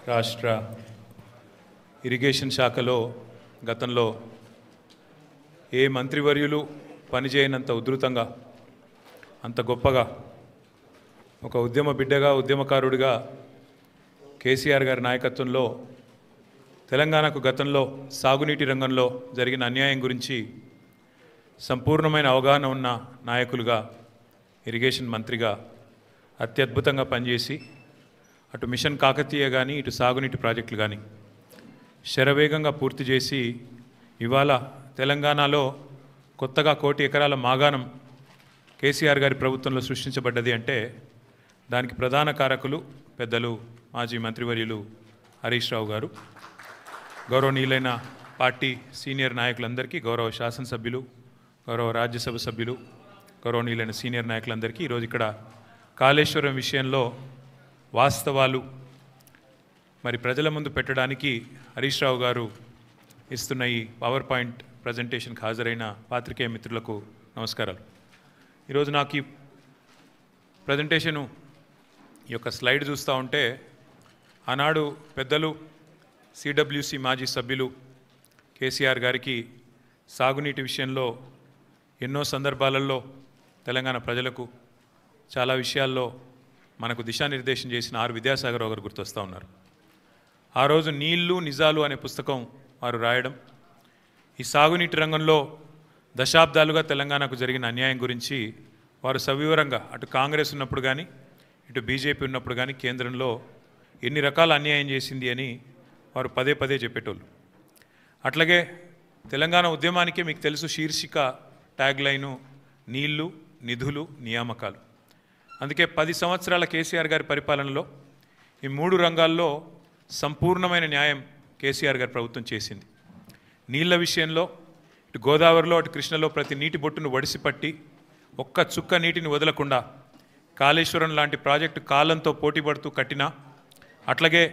రాష్ట్ర ఇరిగేషన్ శాఖలో గతంలో ఏ మంత్రివర్యులు పనిచేయనంత ఉధృతంగా అంత గొప్పగా ఒక ఉద్యమ బిడ్డగా ఉద్యమకారుడిగా కేసీఆర్ గారి నాయకత్వంలో తెలంగాణకు గతంలో సాగునీటి రంగంలో జరిగిన అన్యాయం గురించి సంపూర్ణమైన అవగాహన ఉన్న నాయకులుగా ఇరిగేషన్ మంత్రిగా అత్యద్భుతంగా పనిచేసి అటు మిషన్ కాకతీయ కానీ ఇటు సాగునీటి ప్రాజెక్టులు కానీ శరవేగంగా పూర్తి చేసి ఇవాళ తెలంగాణలో కొత్తగా 1 కోటి ఎకరాల మాగాణం కేసీఆర్ గారి ప్రభుత్వంలో సృష్టించబడ్డది అంటే దానికి ప్రధాన కారకులు పెద్దలు మాజీ మంత్రివర్యులు హరీష్ రావు గారు. గౌరవనీయులైన పార్టీ సీనియర్ నాయకులందరికీ, గౌరవ శాసనసభ్యులు, గౌరవ రాజ్యసభ సభ్యులు, గౌరవనీయులైన సీనియర్ నాయకులందరికీ ఈరోజు ఇక్కడ కాళేశ్వరం విషయంలో వాస్తవాలు మరి ప్రజల ముందు పెట్టడానికి హరీష్ రావు గారు ఇస్తున్న ఈ పవర్ పాయింట్ ప్రజెంటేషన్కి హాజరైన పాత్రికేయ మిత్రులకు నమస్కారాలు. ఈరోజు నాకు ఈ ప్రజెంటేషను ఈ యొక్క స్లైడ్ చూస్తూ ఉంటే ఆనాడు పెద్దలు సిడబ్ల్యూసి మాజీ సభ్యులు కేసీఆర్ గారికి సాగునీటి విషయంలో ఎన్నో సందర్భాలలో తెలంగాణ ప్రజలకు చాలా విషయాల్లో మనకు దిశానిర్దేశం చేసిన ఆర్ విద్యాసాగర్ రావు గారు గుర్తొస్తూ ఉన్నారు. ఆ రోజు నీళ్లు నిజాలు అనే పుస్తకం వారు రాయడం, ఈ సాగునీటి రంగంలో దశాబ్దాలుగా తెలంగాణకు జరిగిన అన్యాయం గురించి వారు సవివరంగా అటు కాంగ్రెస్ ఉన్నప్పుడు కానీ ఇటు బీజేపీ ఉన్నప్పుడు కానీ కేంద్రంలో ఎన్ని రకాల అన్యాయం చేసింది అని వారు పదే పదే చెప్పేటోళ్ళు. అట్లాగే తెలంగాణ ఉద్యమానికే మీకు తెలుసు శీర్షిక ట్యాగ్ లైను నీళ్లు నిధులు నియామకాలు. అందుకే 10 సంవత్సరాల కేసీఆర్ గారి పరిపాలనలో ఈ 3 రంగాల్లో సంపూర్ణమైన న్యాయం కేసీఆర్ గారి ప్రభుత్వం చేసింది. నీళ్ల విషయంలో ఇటు గోదావరిలో అటు కృష్ణలో ప్రతి నీటి బొట్టును వడిసిపట్టి ఒక్క చుక్క నీటిని వదలకుండా కాళేశ్వరం లాంటి ప్రాజెక్టు కాలంతో పోటీపడుతూ కట్టినా, అట్లాగే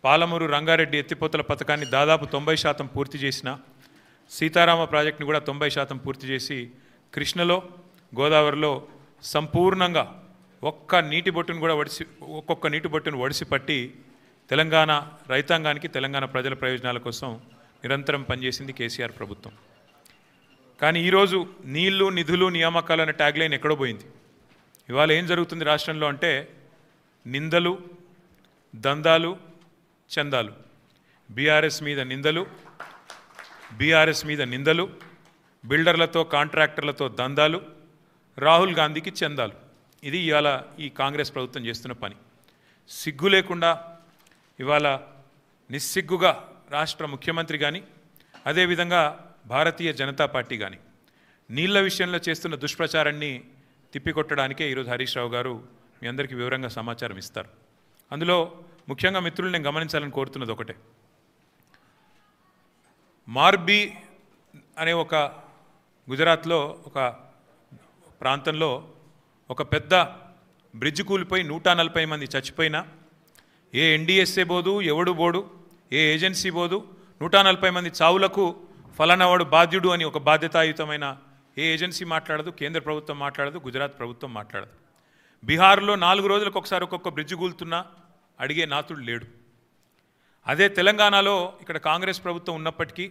పాలమూరు రంగారెడ్డి ఎత్తిపోతల పథకాన్ని దాదాపు 90% పూర్తి చేసిన, సీతారామ ప్రాజెక్టుని కూడా 90% పూర్తి చేసి కృష్ణలో గోదావరిలో సంపూర్ణంగా ఒక్కొక్క నీటి బొట్టును వడిసిపట్టి తెలంగాణ రైతాంగానికి తెలంగాణ ప్రజల ప్రయోజనాల కోసం నిరంతరం పనిచేసింది కేసీఆర్ ప్రభుత్వం. కానీ ఈరోజు నీళ్లు నిధులు నియామకాలు అనే ట్యాగ్ లైన్ ఎక్కడో పోయింది. ఇవాళ ఏం జరుగుతుంది రాష్ట్రంలో అంటే నిందలు, దందాలు, చందాలు, బీఆర్ఎస్ మీద నిందలు, బిల్డర్లతో కాంట్రాక్టర్లతో దందాలు, రాహుల్ గాంధీకి చందాలు. ఇది ఇవాళ ఈ కాంగ్రెస్ ప్రభుత్వం చేస్తున్న పని. సిగ్గు లేకుండా ఇవాళ నిస్సిగ్గుగా రాష్ట్ర ముఖ్యమంత్రి కానీ అదేవిధంగా భారతీయ జనతా పార్టీ కానీ నీళ్ల విషయంలో చేస్తున్న దుష్ప్రచారాన్ని తిప్పికొట్టడానికే ఈరోజు హరీష్ రావు గారు మీ అందరికీ వివరంగా సమాచారం ఇస్తారు. అందులో ముఖ్యంగా మిత్రులు నేను గమనించాలని కోరుతున్నది ఒకటే. మార్బీ అనే ఒక గుజరాత్లో ఒక ప్రాంతంలో ఒక పెద్ద బ్రిడ్జ్ కూలిపోయి 140 మంది చచ్చిపోయినా ఏ ఎన్డీఎస్ఏ బోదు, ఎవడు బోడు, ఏ ఏజెన్సీ బోదు, 140 మంది చావులకు ఫలానావాడు బాధ్యుడు అని ఒక బాధ్యతాయుతమైన ఏ ఏజెన్సీ మాట్లాడదు, కేంద్ర ప్రభుత్వం మాట్లాడదు, గుజరాత్ ప్రభుత్వం మాట్లాడదు. బీహార్లో 4 రోజులకు ఒకసారి ఒక్కొక్క బ్రిడ్జ్ కూలుతున్నా అడిగే నాతుడు లేడు. అదే తెలంగాణలో ఇక్కడ కాంగ్రెస్ ప్రభుత్వం ఉన్నప్పటికీ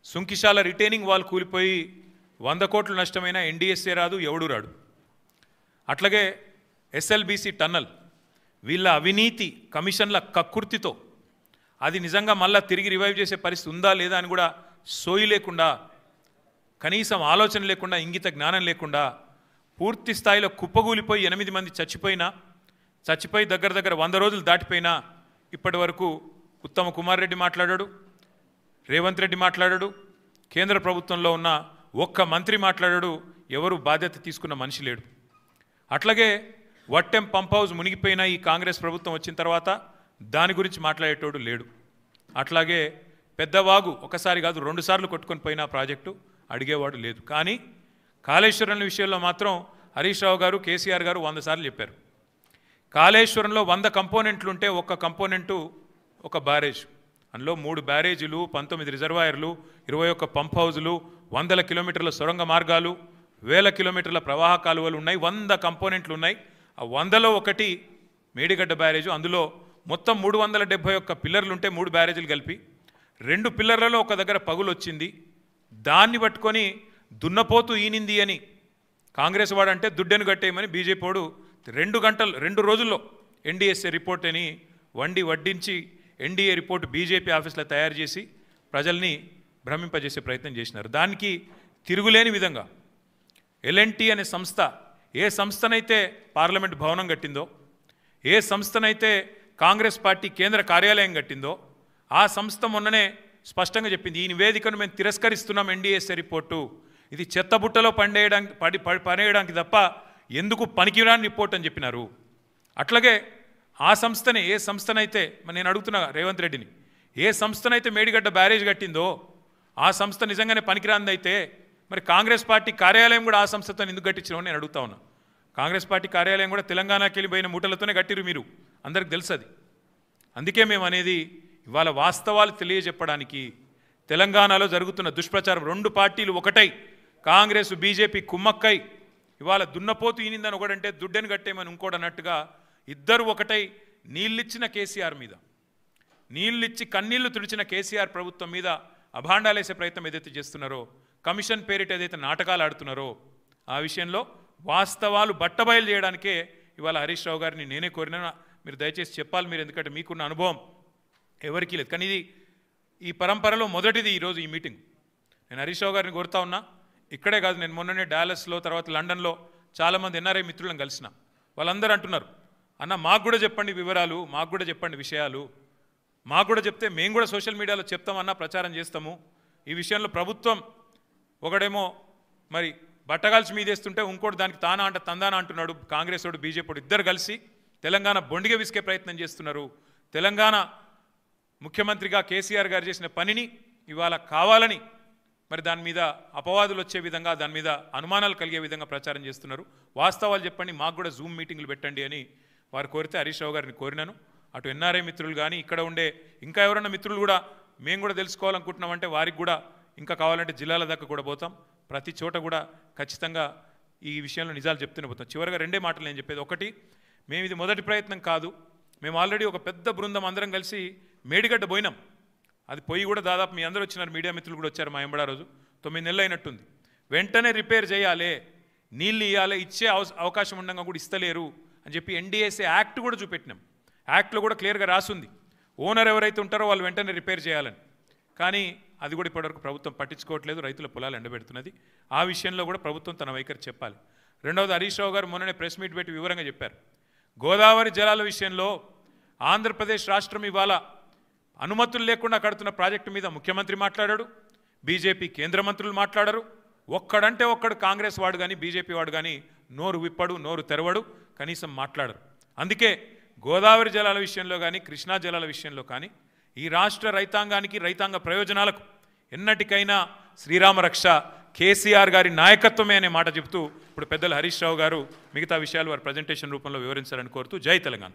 సుంకిశాల రిటైనింగ్ వాల్ కూలిపోయి 100 కోట్లు నష్టమైన ఎన్డీఎస్ఏ రాదు, ఎవడు రాడు. అట్లాగే ఎస్ఎల్బీసీ టన్నల్ వీళ్ళ అవినీతి కమిషన్ల కక్కుర్తితో అది నిజంగా మళ్ళా తిరిగి రివైవ్ చేసే పరిస్థితి ఉందా లేదా అని కూడా సోయి లేకుండా, కనీసం ఆలోచన లేకుండా, ఇంగిత జ్ఞానం లేకుండా పూర్తి స్థాయిలో కుప్పగూలిపోయి 8 మంది చచ్చిపోయి దగ్గర 100 రోజులు దాటిపోయినా ఇప్పటి వరకు ఉత్తమ కుమార్ రెడ్డి మాట్లాడాడు, రేవంత్ రెడ్డి మాట్లాడాడు, కేంద్ర ప్రభుత్వంలో ఉన్న ఒక్క మంత్రి మాట్లాడాడు, ఎవరు బాధ్యత తీసుకున్న మనిషి లేడు. అట్లాగే వట్టెం పంప్ హౌస్ మునిగిపోయిన ఈ కాంగ్రెస్ ప్రభుత్వం వచ్చిన తర్వాత దాని గురించి మాట్లాడేటోడు లేడు. అట్లాగే పెద్దవాగు ఒకసారి కాదు 2 సార్లు కొట్టుకొని పోయిన ప్రాజెక్టు అడిగేవాడు లేదు. కానీ కాళేశ్వరం విషయంలో మాత్రం హరీష్ రావు గారు, కేసీఆర్ గారు 100 సార్లు చెప్పారు. కాళేశ్వరంలో 100 కంపోనెంట్లు ఉంటే ఒక్క కంపోనెంటు ఒక బ్యారేజ్, అందులో 3 బ్యారేజీలు, 19 రిజర్వాయర్లు, 21 పంప్ హౌజులు, 100 కిలోమీటర్ల సొరంగ మార్గాలు, 1000 కిలోమీటర్ల ప్రవాహ కాలువలు ఉన్నాయి, 100 కంపోనెంట్లు ఉన్నాయి. ఆ 100లో ఒకటి మేడిగడ్డ బ్యారేజు, అందులో మొత్తం 371 పిల్లర్లు ఉంటే 3 బ్యారేజీలు కలిపి 2 పిల్లర్లలో ఒక దగ్గర పగులు వచ్చింది. దాన్ని పట్టుకొని దున్నపోతూ ఈనింది అని కాంగ్రెస్ వాడు అంటే దుడ్డెను కట్టేయమని బీజేపీ వాడు 2 రోజుల్లో ఎన్డీఎస్ఏ రిపోర్ట్ అని వడ్డించి ఎన్డీఏ రిపోర్ట్ బీజేపీ ఆఫీస్లో తయారు చేసి ప్రజల్ని భ్రమింపజేసే ప్రయత్నం చేసినారు. దానికి తిరుగులేని విధంగా ఎల్ఎన్టీ అనే సంస్థ ఏ సంస్థనైతే పార్లమెంట్ భవనం కట్టిందో, ఏ సంస్థనైతే కాంగ్రెస్ పార్టీ కేంద్ర కార్యాలయం కట్టిందో ఆ సంస్థ మొన్ననే స్పష్టంగా చెప్పింది, ఈ నివేదికను మేము తిరస్కరిస్తున్నాం, ఎన్డీఎస్ఏ రిపోర్టు ఇది చెత్తబుట్టలో పడేయడానికి తప్ప ఎందుకు పనికిరాని రిపోర్ట్ అని చెప్పినారు. అట్లాగే ఆ సంస్థనే ఏ సంస్థనైతే నేను అడుగుతున్నా రేవంత్ రెడ్డిని, ఏ సంస్థనైతే మేడిగడ్డ బ్యారేజ్ కట్టిందో ఆ సంస్థ నిజంగానే పనికిరాందైతే మరి కాంగ్రెస్ పార్టీ కార్యాలయం కూడా ఆ సంస్థతో ఎందుకు కట్టించినామని నేను అడుగుతా ఉన్నా. కాంగ్రెస్ పార్టీ కార్యాలయం కూడా తెలంగాణకి వెళ్ళిపోయిన మూటలతోనే కట్టిరు మీరు, అందరికి తెలుసు అది. అందుకే మేము అనేది ఇవాళ వాస్తవాలు తెలియజెప్పడానికి తెలంగాణలో జరుగుతున్న దుష్ప్రచారం 2 పార్టీలు ఒకటై కాంగ్రెస్ బీజేపీ కుమ్మక్కై ఇవాళ దున్నపోతు ఈనిందని ఒకడంటే దుడ్డెను కట్టేమని ఇంకోటి అన్నట్టుగా ఇద్దరు ఒకటై నీళ్ళిచ్చిన కేసీఆర్ మీద, నీళ్ళిచ్చి కన్నీళ్లు తుడిచిన కేసీఆర్ ప్రభుత్వం మీద అభాండాలేసే ప్రయత్నం ఏదైతే చేస్తున్నారో, కమిషన్ పేరిట ఏదైతే నాటకాలు ఆడుతున్నారో ఆ విషయంలో వాస్తవాలు బట్టబయలు చేయడానికే ఇవాళ హరీష్ రావు గారిని నేనే కోరినా. మీరు దయచేసి చెప్పాలి, మీరు ఎందుకంటే మీకున్న అనుభవం ఎవరికీ లేదు. కానీ ఇది ఈ పరంపరలో మొదటిది ఈరోజు ఈ మీటింగ్. నేను హరీష్ రావు గారిని కోరుతా ఉన్నా. ఇక్కడే కాదు, నేను మొన్ననే డాలస్లో తర్వాత లండన్లో చాలామంది ఎన్ఆర్ఐ మిత్రులను కలిసిన. వాళ్ళందరూ అంటున్నారు, అన్న మాకు కూడా చెప్పండి వివరాలు, మాకు కూడా చెప్పండి విషయాలు, మాకు కూడా చెప్తే మేము కూడా సోషల్ మీడియాలో చెప్తామన్నా, ప్రచారం చేస్తాము. ఈ విషయంలో ప్రభుత్వం ఒకడేమో మరి బట్టగాల్చి మీదేస్తుంటే ఇంకోటి దానికి తానా అంట తందానా అంటున్నాడు. కాంగ్రెస్ వాడు బీజేపీ వాడు ఇద్దరు కలిసి తెలంగాణ బొండిగా విసికే ప్రయత్నం చేస్తున్నారు. తెలంగాణ ముఖ్యమంత్రిగా కేసీఆర్ గారు చేసిన పనిని ఇవాళ కావాలని మరి దాని మీద అపవాదులు వచ్చే విధంగా, దాని మీద అనుమానాలు కలిగే విధంగా ప్రచారం చేస్తున్నారు. వాస్తవాలు చెప్పండి, మాకు కూడా జూమ్ మీటింగ్లు పెట్టండి అని వారు కోరితే హరీష్ రావు గారిని కోరినాను. అటు ఎన్ఆర్ఐ మిత్రులు కానీ ఇక్కడ ఉండే ఇంకా ఎవరన్నా మిత్రులు కూడా మేము కూడా తెలుసుకోవాలనుకుంటున్నామంటే వారికి కూడా ఇంకా కావాలంటే జిల్లాల దాకా కూడా పోతాం. ప్రతి చోట కూడా ఖచ్చితంగా ఈ విషయంలో నిజాలు చెప్తూనే పోతాం. చివరిగా 2 మాటలు నేను చెప్పేది. ఒకటి, మేము ఇది మొదటి ప్రయత్నం కాదు, మేము ఆల్రెడీ ఒక పెద్ద బృందం అందరం కలిసి మేడిగడ్డ పోయినాం. అది పోయి కూడా దాదాపు మీ అందరూ వచ్చినారు, మీడియా మిత్రులు కూడా వచ్చారు. మా ఎంబడా రోజు 9 నెలలు అయినట్టుంది. వెంటనే రిపేర్ చేయాలి, నీళ్ళు ఇవ్వాలి, ఇచ్చే అవకాశం ఉండగా కూడా ఇస్తలేరు అని చెప్పి ఎన్డీఎస్ఏ యాక్ట్ కూడా చూపెట్టినాం. యాక్ట్లో కూడా క్లియర్గా రాసుంది, ఓనర్ ఎవరైతే ఉంటారో వాళ్ళు వెంటనే రిపేర్ చేయాలని. కానీ అది కూడా ఇప్పటివరకు ప్రభుత్వం పట్టించుకోవట్లేదు, రైతుల పొలాలు ఎండబెడుతున్నది. ఆ విషయంలో కూడా ప్రభుత్వం తన వైఖరి చెప్పాలి. రెండవది, హరీష్ రావు గారు మొన్ననే ప్రెస్ మీట్ పెట్టి వివరంగా చెప్పారు, గోదావరి జలాల విషయంలో ఆంధ్రప్రదేశ్ రాష్ట్రం ఇవాళ అనుమతులు లేకుండా కడుతున్న ప్రాజెక్టు మీద ముఖ్యమంత్రి మాట్లాడాడు, బీజేపీ కేంద్ర మంత్రులు మాట్లాడరు. ఒక్కడంటే ఒక్కడు కాంగ్రెస్ వాడు కానీ బీజేపీ వాడు కానీ నోరు విప్పడు, నోరు తెరవడు, కనీసం మాట్లాడరు. అందుకే గోదావరి జలాల విషయంలో కానీ కృష్ణా జలాల విషయంలో కానీ ఈ రాష్ట్ర రైతాంగానికి, రైతాంగ ప్రయోజనాలకు ఎన్నటికైనా శ్రీరామ రక్ష కేసీఆర్ గారి నాయకత్వమే అనే మాట చెబుతూ ఇప్పుడు పెద్దలు హరీష్ రావు గారు మిగతా విషయాలు వారి ప్రజెంటేషన్ రూపంలో వివరించాలని కోరుతూ జై తెలంగాణ.